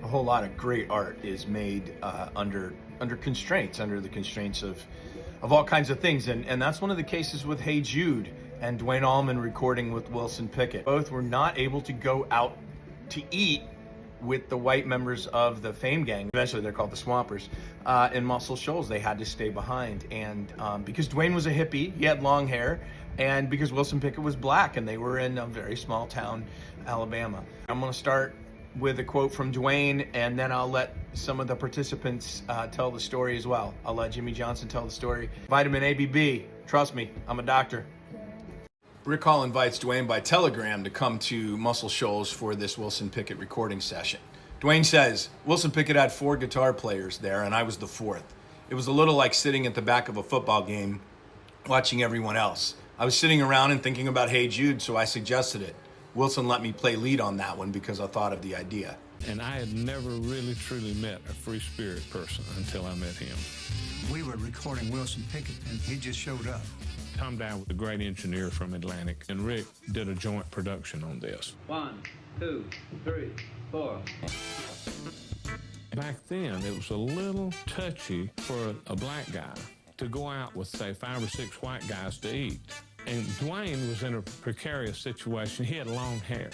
a whole lot of great art is made under constraints, under the constraints of all kinds of things, and that's one of the cases with Hey Jude and Duane Allman recording with Wilson Pickett. Both were not able to go out to eat with the white members of the Fame Gang. Eventually they're called the Swampers. In Muscle Shoals, they had to stay behind, and because Duane was a hippie, he had long hair, and because Wilson Pickett was black, and they were in a very small town, Alabama. I'm gonna start with a quote from Duane, and then I'll let some of the participants tell the story as well. I'll let Jimmy Johnson tell the story. Vitamin ABB, trust me, I'm a doctor. Rick Hall invites Duane by telegram to come to Muscle Shoals for this Wilson Pickett recording session. Duane says, Wilson Pickett had 4 guitar players there, and I was the 4th. It was a little like sitting at the back of a football game, watching everyone else. I was sitting around and thinking about Hey Jude, so I suggested it. Wilson let me play lead on that one because I thought of the idea. And I had never really truly met a free spirit person until I met him. We were recording Wilson Pickett, and he just showed up. Tom Down was a great engineer from Atlantic, and Rick did a joint production on this. 1, 2, 3, 4. Back then, it was a little touchy for a black guy to go out with, say, 5 or 6 white guys to eat. And Duane was in a precarious situation. He had long hair.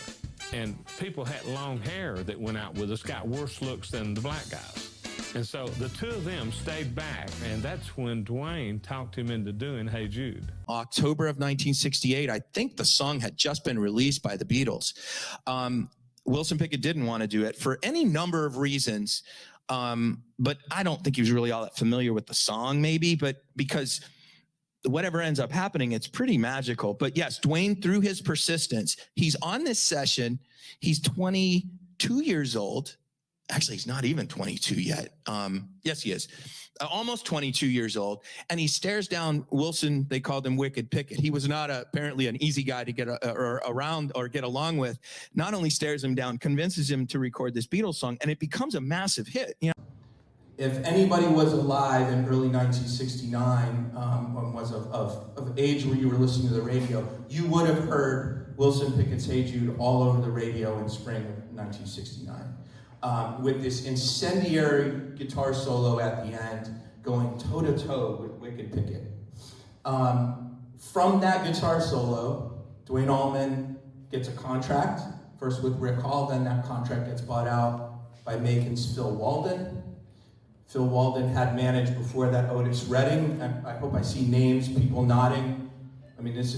And people had long hair that went out with us got worse looks than the black guys. And so the two of them stayed back, and that's when Duane talked him into doing Hey Jude. October of 1968, I think the song had just been released by the Beatles. Wilson Pickett didn't want to do it for any number of reasons, but I don't think he was really all that familiar with the song, maybe, but because whatever ends up happening, it's pretty magical. But yes, Duane, through his persistence, he's on this session. He's 22 years old. Actually, he's not even 22 yet. Yes, he is. Almost 22 years old. And he stares down Wilson. They called him Wicked Pickett. He was not apparently an easy guy to get around or get along with. Not only stares him down, convinces him to record this Beatles song, and it becomes a massive hit. You know? If anybody was alive in early 1969, was of age where you were listening to the radio, you would have heard Wilson Pickett's Hey Jude all over the radio in spring of 1969. With this incendiary guitar solo at the end, going toe-to-toe with Wicked Pickett. From that guitar solo, Duane Allman gets a contract, first with Rick Hall, then that contract gets bought out by Macon's Phil Walden. Phil Walden had managed before that Otis Redding. I hope I see names, people nodding. I mean, this is